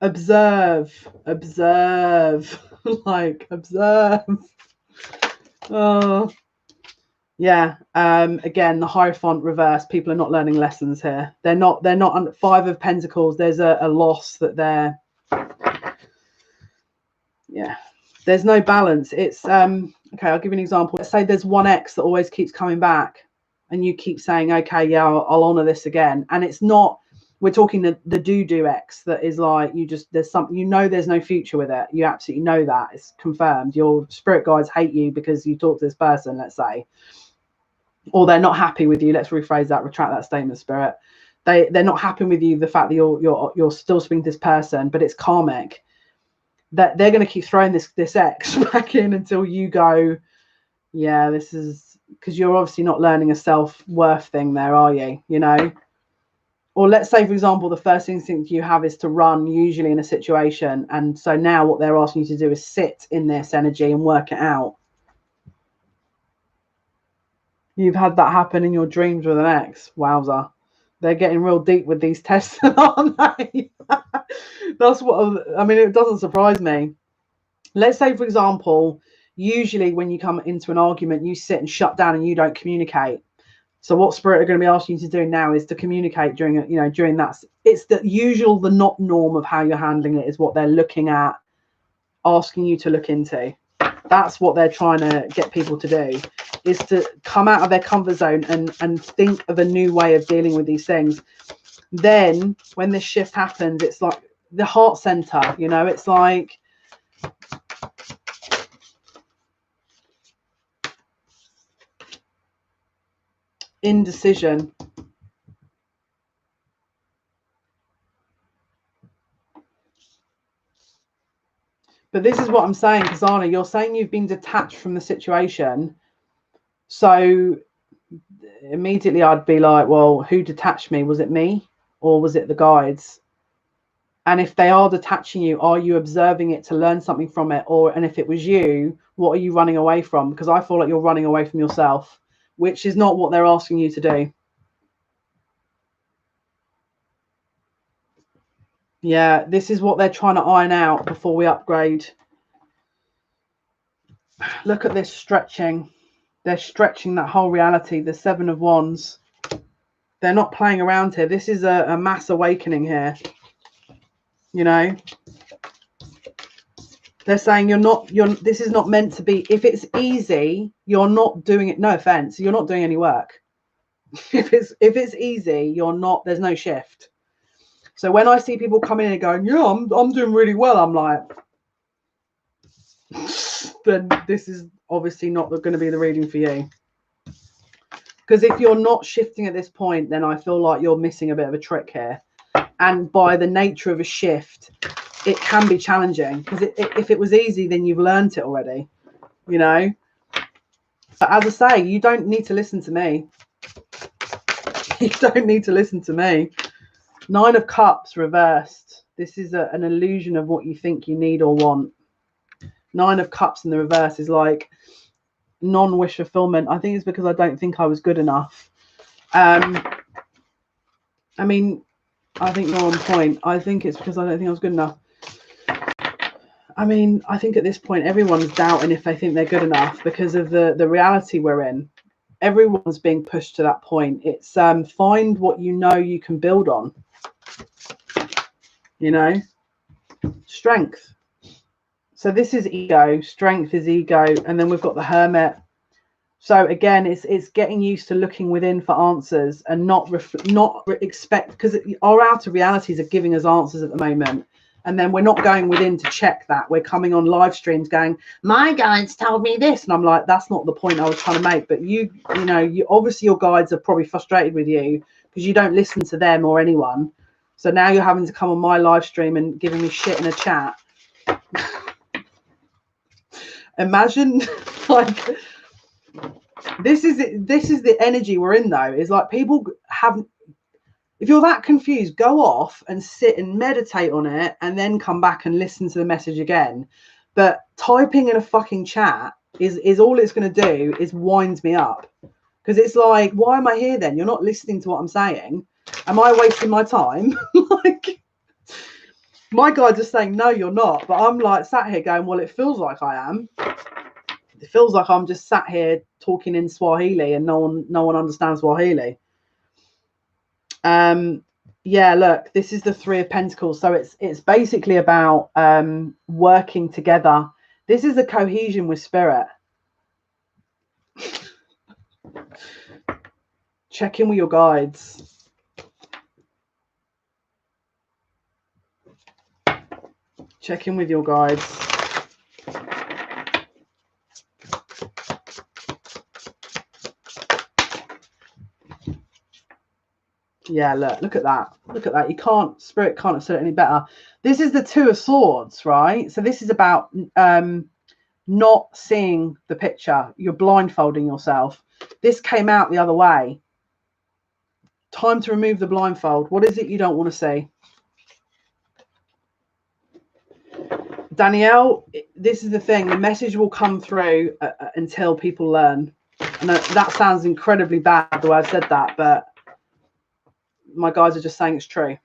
Observe, like observe. Oh, yeah. Again, the Hierophant reverse. People are not learning lessons here. They're not on Five of Pentacles. There's a loss that they're. Yeah, there's no balance. It's okay. I'll give you an example. Let's say there's one ex that always keeps coming back, and you keep saying, okay, yeah, I'll honor this again, and it's not. We're talking the do ex that is like there's something, there's no future with it. You absolutely know that. It's confirmed. Your spirit guides hate you because you talk to this person, let's say, or they're not happy with you. Let's rephrase that, retract that statement, spirit. They're not happy with you, the fact that you're still speaking to this person, but it's karmic. That they're going to keep throwing this ex back in until you go, yeah, this is because you're obviously not learning a self-worth thing there, are you? Or let's say, for example, the first instinct you have is to run, usually in a situation. And so now what they're asking you to do is sit in this energy and work it out. You've had that happen in your dreams with an ex. Wowza. They're getting real deep with these tests, aren't they? That's what, I mean, it doesn't surprise me. Let's say, for example, usually when you come into an argument, you sit and shut down and you don't communicate. So what spirit are going to be asking you to do now is to communicate during that. It's the not norm of how you're handling it is what they're looking at, asking you to look into. That's what they're trying to get people to do, is to come out of their comfort zone and think of a new way of dealing with these things. Then when this shift happens, it's like the heart center, it's like indecision. But this is what I'm saying, Kazana, you're saying you've been detached from the situation. So immediately I'd be like, well, who detached me? Was it me or was it the guides? And if they are detaching you, are you observing it to learn something from it? And if it was you, what are you running away from? Because I feel like you're running away from yourself, which is not what they're asking you to do. Yeah, this is what they're trying to iron out before we upgrade. Look at this stretching. They're stretching that whole reality. The Seven of Wands. They're not playing around here. This is a mass awakening here. They're saying this is not meant to be. If it's easy, you're not doing it. No offense, you're not doing any work. If it's easy, you're not. There's no shift. So when I see people coming in and going, yeah, I'm doing really well, I'm like, then this is obviously not going to be the reading for you. Because if you're not shifting at this point, then I feel like you're missing a bit of a trick here. And by the nature of a shift, it can be challenging. Because if it was easy, then you've learned it already, But as I say, you don't need to listen to me. You don't need to listen to me. Nine of Cups reversed. This is an illusion of what you think you need or want. Nine of Cups in the reverse is like non-wish fulfillment. I think it's because I don't think I was good enough. I mean, I think you're on point. I think it's because I don't think I was good enough. I mean, I think at this point, everyone's doubting if they think they're good enough because of the reality we're in. Everyone's being pushed to that point. It's find what you can build on. Strength. So this is ego. Strength is ego. And then we've got the Hermit. So again, it's getting used to looking within for answers and not expect, because our outer realities are giving us answers at the moment. And then we're not going within to check that. We're coming on live streams going, my guides told me this. And I'm like, that's not the point I was trying to make. But you obviously your guides are probably frustrated with you because you don't listen to them or anyone. So now you're having to come on my live stream and giving me shit in a chat. Imagine Like, this is the energy we're in, though. Is like, people have, if you're that confused, go off and sit and meditate on it and then come back and listen to the message again. But typing in a fucking chat is all it's going to do is wind me up, because it's like, why am I here then? You're not listening to what I'm saying. Am I wasting my time? Like, my guides are saying, no, you're not. But I'm like sat here going, well, it feels like I am. It feels like I'm just sat here talking in Swahili and no one understands Swahili. Yeah, look, this is the Three of Pentacles. So it's basically about working together. This is a cohesion with spirit. Check in with your guides. Check in with your guides. Yeah, look at that. Look at that. Spirit can't have said it any better. This is the Two of Swords, right? So this is about not seeing the picture. You're blindfolding yourself. This came out the other way. Time to remove the blindfold. What is it you don't want to see? Danielle, this is the thing. The message will come through until people learn. And that sounds incredibly bad the way I've said that, but my guys are just saying it's true.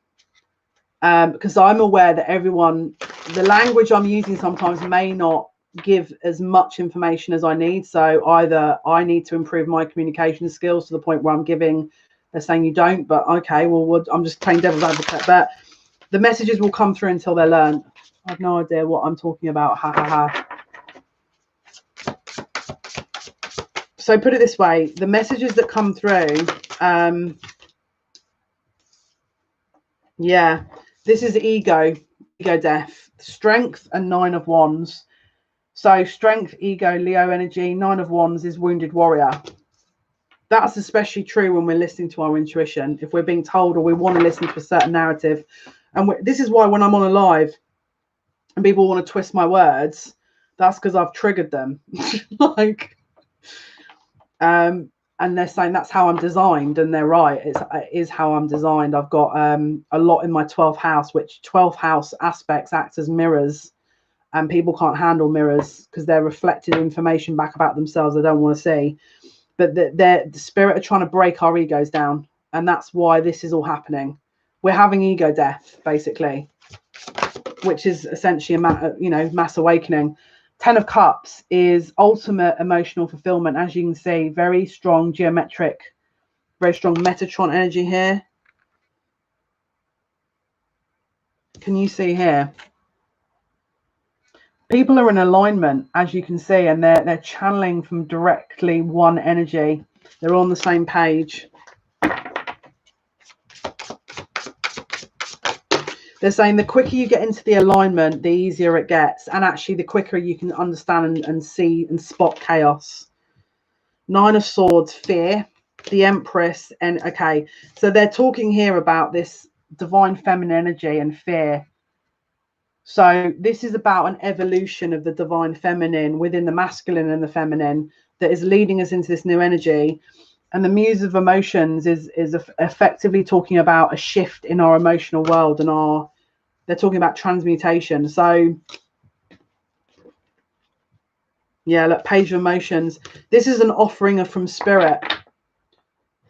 Because I'm aware that everyone, the language I'm using sometimes may not give as much information as I need. So either I need to improve my communication skills to the point where I'm giving, they're saying you don't, but okay, well, I'm just playing devil's advocate. But the messages will come through until they're learned. I have no idea what I'm talking about. Ha ha ha. So put it this way, the messages that come through, yeah, this is ego death, strength, and Nine of Wands. So strength, ego, Leo energy. Nine of Wands is wounded warrior. That's especially true when we're listening to our intuition. If we're being told or we want to listen to a certain narrative. And this is why when I'm on a live and people want to twist my words, that's because I've triggered them. Like, and they're saying that's how I'm designed, and they're right. It is how I'm designed. I've got a lot in my 12th house, which 12th house aspects act as mirrors, and people can't handle mirrors because they're reflecting information back about themselves they don't want to see. But the spirit are trying to break our egos down, and that's why this is all happening. We're having ego death, basically, which is essentially a mass awakening. 10 of Cups is ultimate emotional fulfillment. As you can see, very strong geometric, very strong Metatron energy here. Can you see here? People are in alignment, as you can see, and they're channeling from directly one energy. They're on the same page. They're saying the quicker you get into the alignment, the easier it gets. And actually, the quicker you can understand and see and spot chaos. Nine of Swords, fear. The Empress. And okay, so they're talking here about this divine feminine energy and fear. So this is about an evolution of the divine feminine within the masculine and the feminine that is leading us into this new energy. And the Muse of Emotions is effectively talking about a shift in our emotional world, and they're talking about transmutation. So yeah, look, Page of Emotions. This is an offering from spirit.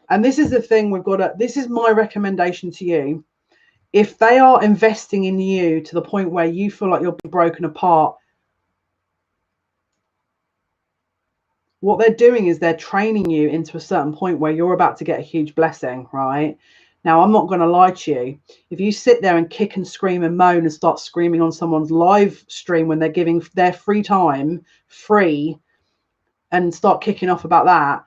And this is the thing this is my recommendation to you. If they are investing in you to the point where you feel like you're broken apart, what they're doing is they're training you into a certain point where you're about to get a huge blessing, right? Now, I'm not going to lie to you. If you sit there and kick and scream and moan and start screaming on someone's live stream when they're giving their free time free and start kicking off about that,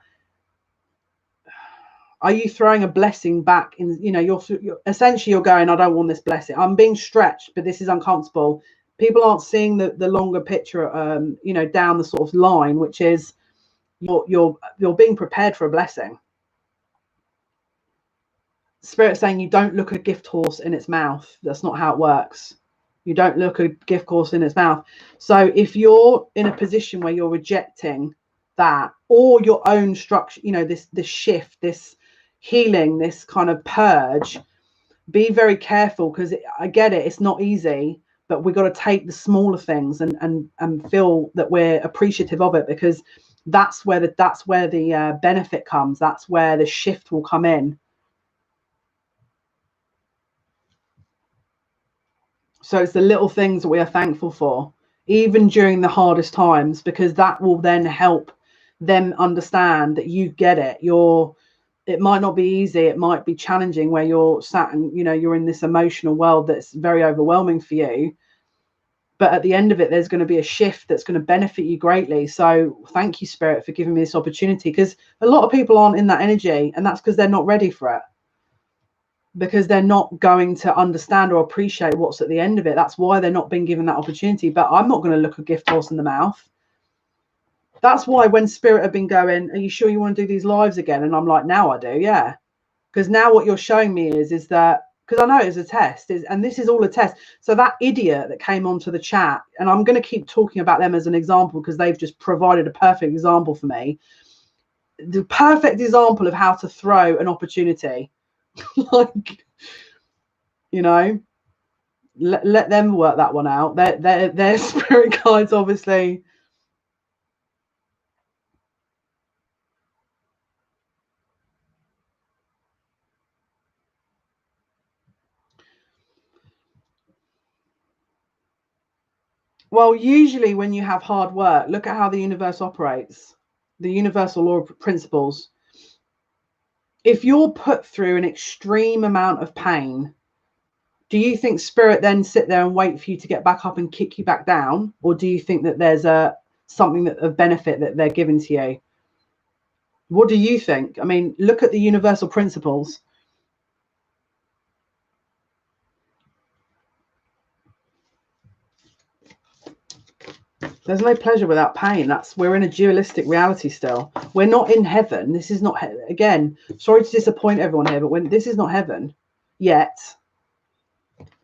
are you throwing a blessing back in? You're essentially, you're going, I don't want this blessing. I'm being stretched, but this is uncomfortable. People aren't seeing the longer picture, down the sort of line, which is you're being prepared for a blessing. Spirit saying you don't look a gift horse in its mouth. That's not how it works. You don't look a gift horse in its mouth. So if you're in a position where you're rejecting that, or your own structure, you know, this shift, this healing, this kind of purge, be very careful, because I get it, it's not easy, but we've got to take the smaller things and feel that we're appreciative of it, because that's where the benefit comes. That's where the shift will come in. So it's the little things that we are thankful for, even during the hardest times, because that will then help them understand that you get it. It might not be easy, it might be challenging, where you're sat and, you know, you're in this emotional world that's very overwhelming for you, but at the end of it, there's going to be a shift that's going to benefit you greatly. So thank you, Spirit, for giving me this opportunity, because a lot of people aren't in that energy, and that's because they're not ready for it, because they're not going to understand or appreciate what's at the end of it. That's why they're not being given that opportunity. But I'm not going to look a gift horse in the mouth. That's why when Spirit have been going, are you sure you want to do these lives again? And I'm like, now I do, yeah. Because now what you're showing me is that, because I know it's a test, and this is all a test. So that idiot that came onto the chat, and I'm going to keep talking about them as an example, because they've just provided a perfect example for me. The perfect example of how to throw an opportunity. Like, you know, let them work that one out. Their spirit guides, obviously. Well, usually when you have hard work, look at how the universe operates, the universal law of principles. If you're put through an extreme amount of pain, do you think Spirit then sit there and wait for you to get back up and kick you back down? Or do you think that there's something that of benefit that they're giving to you? What do you think? I mean, look at the universal principles. There's no pleasure without pain. We're in a dualistic reality still. We're not in heaven. This is not, again, sorry to disappoint everyone here, but this is not heaven yet.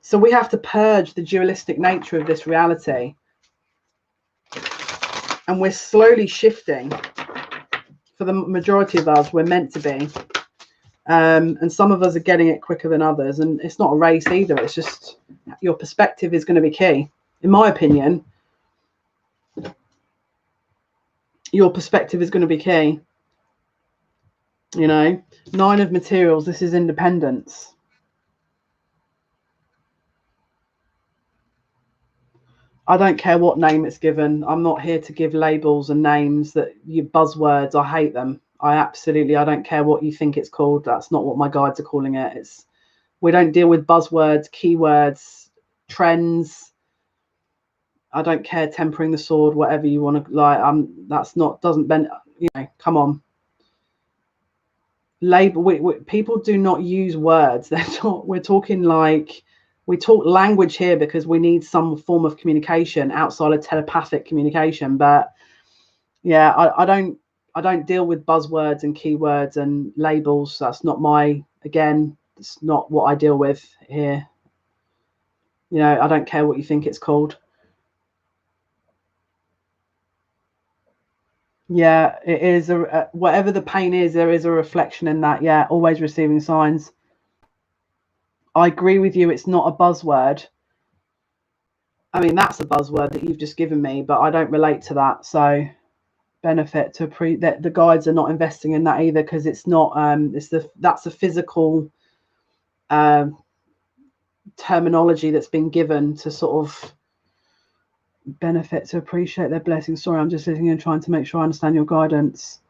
So we have to purge the dualistic nature of this reality. And we're slowly shifting. For the majority of us, we're meant to be. And some of us are getting it quicker than others. And it's not a race either. It's just your perspective is going to be key. In my opinion, your perspective is going to be key. You know, 9 of materials, this is independence. I don't care what name it's given. I'm not here to give labels and names that you buzzwords. I hate them. I don't care what you think it's called. That's not what my guides are calling it. We don't deal with buzzwords, keywords, trends. I don't care, tempering the sword, whatever you want to like. Doesn't bend, you know, come on. Label, people do not use words. We're talking like, we talk language here because we need some form of communication outside of telepathic communication. But yeah, I don't deal with buzzwords and keywords and labels. That's not it's not what I deal with here. You know, I don't care what you think it's called. Yeah, it is. Whatever the pain is, there is a reflection in that. Yeah, always receiving signs. I agree with you. It's not a buzzword. I mean, that's a buzzword that you've just given me, but I don't relate to that. So benefit to that the guides are not investing in that either, because it's not. That's a physical terminology that's been given to sort of benefit to appreciate their blessings. Sorry, I'm just listening and trying to make sure I understand your guidance.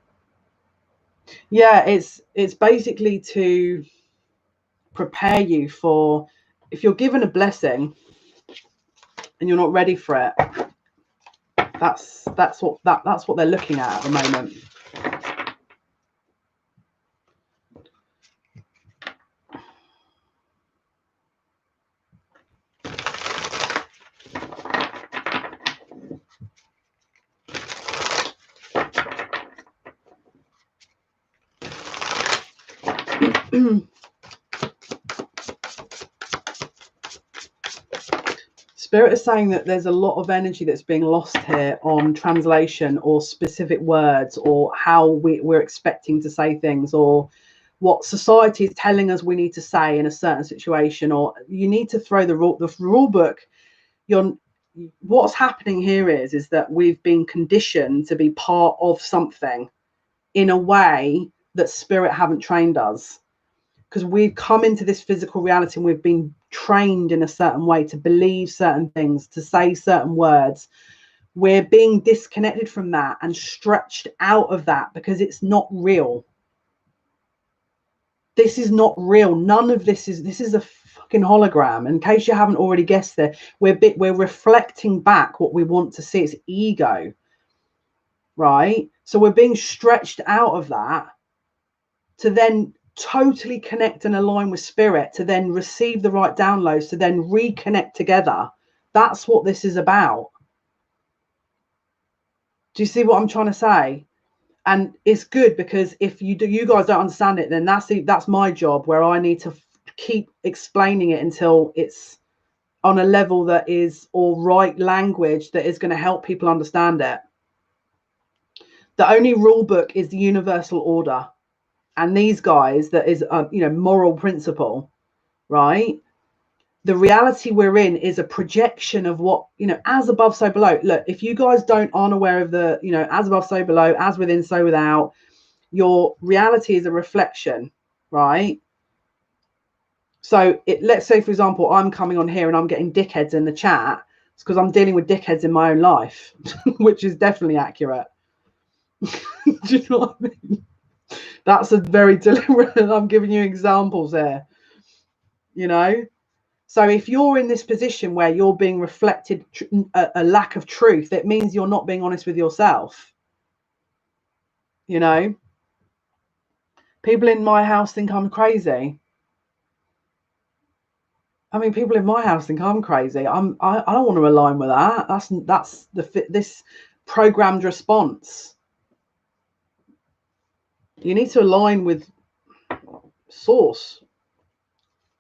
Yeah, it's basically to prepare you for, if you're given a blessing and you're not ready for it, that's what they're looking at the moment. Spirit is saying that there's a lot of energy that's being lost here on translation or specific words, or how we're expecting to say things, or what society is telling us we need to say in a certain situation. Or you need to throw the rule book. What's happening here is that we've been conditioned to be part of something in a way that Spirit haven't trained us, because we've come into this physical reality and we've been trained in a certain way to believe certain things, to say certain words. We're being disconnected from that and stretched out of that because it's not real. This is not real. None of this is a fucking hologram. In case you haven't already guessed there, we're reflecting back what we want to see. It's ego, right? So we're being stretched out of that to then totally connect and align with Spirit, to then receive the right downloads, to then reconnect together. That's what this is about. Do you see what I'm trying to say? And it's good, because if you guys don't understand it, then that's my job, where I need to keep explaining it until it's on a level that is all right language that is going to help people understand it. The only rule book is the universal order. And these guys, that is a moral principle, right? The reality we're in is a projection of what, as above, so below. Look, if you guys aren't aware of the, as above, so below, as within, so without, your reality is a reflection, right? So let's say, for example, I'm coming on here and I'm getting dickheads in the chat. It's because I'm dealing with dickheads in my own life, which is definitely accurate. Do you know what I mean? That's a very deliberate, I'm giving you examples there, So if you're in this position where you're being reflected a lack of truth, it means you're not being honest with yourself. People in my house think I'm crazy. I mean, people in my house think I'm crazy. I don't want to align with that. That's this programmed response. You need to align with source.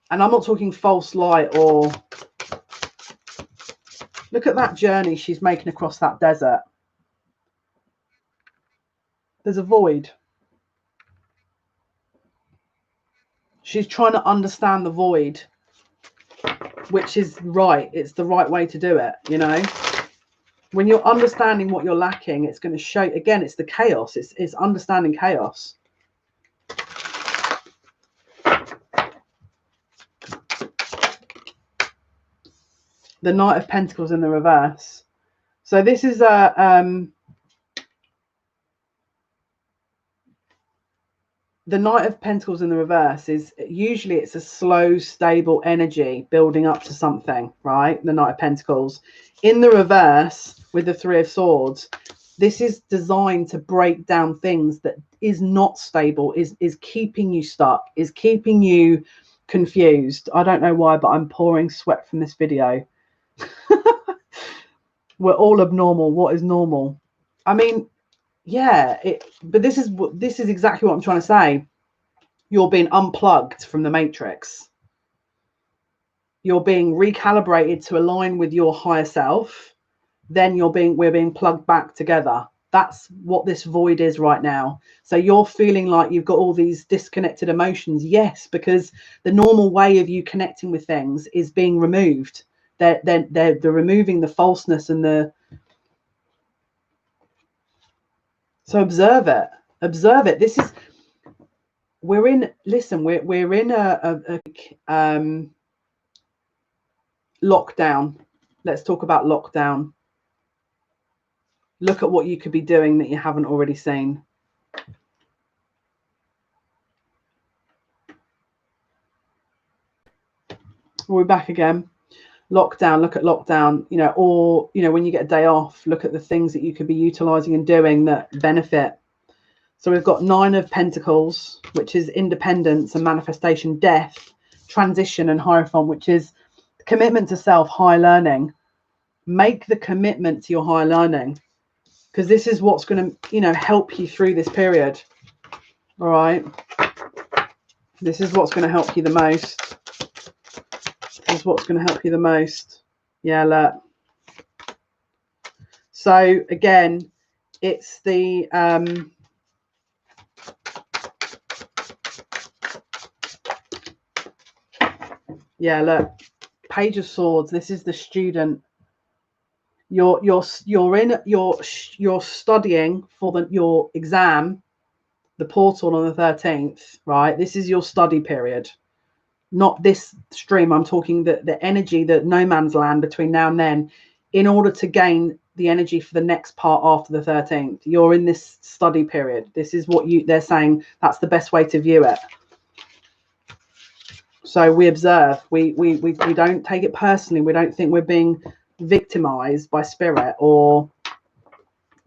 And I'm not talking false light, or look at that journey she's making across that desert. There's a void. She's trying to understand the void, which is right. It's the right way to do it, When you're understanding what you're lacking, it's going to show, again, it's the chaos. It's understanding chaos. The Knight of Pentacles in the reverse. So this is the Knight of Pentacles in the reverse is usually, it's a slow, stable energy building up to something, right? The Knight of Pentacles. In the reverse, with the Three of Swords, this is designed to break down things that is not stable, is keeping you stuck, is keeping you confused. I don't know why, but I'm pouring sweat from this video. We're all abnormal. What is normal? I mean, yeah, but this is exactly what I'm trying to say. You're being unplugged from the matrix. You're being recalibrated to align with your higher self. Then we're being plugged back together. That's what this void is right now. So you're feeling like you've got all these disconnected emotions. Yes, because the normal way of you connecting with things is being removed. They're removing the falseness and the. So observe it. This is, we're in a lockdown. Let's talk about lockdown. Look at what you could be doing that you haven't already seen. We're back again. Lockdown, look at lockdown, or, when you get a day off, look at the things that you could be utilizing and doing that benefit. So we've got Nine of Pentacles, which is independence and manifestation, death, transition, and Hierophant, which is commitment to self, high learning. Make the commitment to your high learning, because this is what's going to, help you through this period. All right. This is what's going to help you the most. This is what's going to help you the most. Yeah, look. So again, it's the yeah, look, Page of Swords. This is the student. You're studying for your exam, the portal on the 13th, right? This is your study period, not this stream. I'm talking the energy, that no man's land between now and then, in order to gain the energy for the next part after the 13th. You're in this study period. This is what they're saying. That's the best way to view it. So we observe. We don't take it personally. We don't think we're being victimized by spirit, or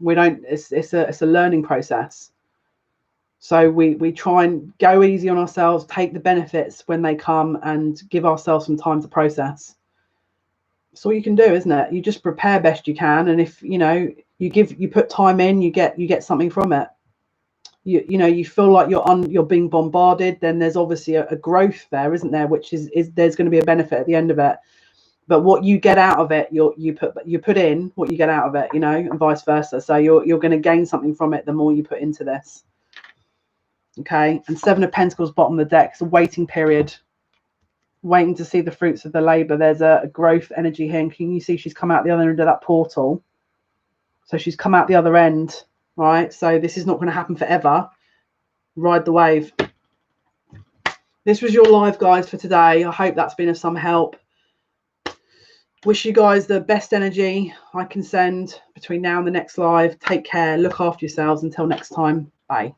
we don't. It's a learning process. So we try and go easy on ourselves, take the benefits when they come, and give ourselves some time to process. That's all you can do, isn't it? You just prepare best you can, and if you put time in, you get something from it. You feel like you're being bombarded, then there's obviously a growth there, isn't there? Which is there's going to be a benefit at the end of it. But what you get out of it, you put in what you get out of it, and vice versa. So you're going to gain something from it the more you put into this. Okay, and 7 of Pentacles bottom of the deck. It's a waiting period, waiting to see the fruits of the labor. There's a growth energy here, and can you see she's come out the other end of that portal? So she's come out the other end, right? So this is not going to happen forever. Ride the wave. This was your live, guys, for today. I hope that's been of some help. Wish you guys the best energy I can send between now and the next live. Take care. Look after yourselves. Until next time. Bye.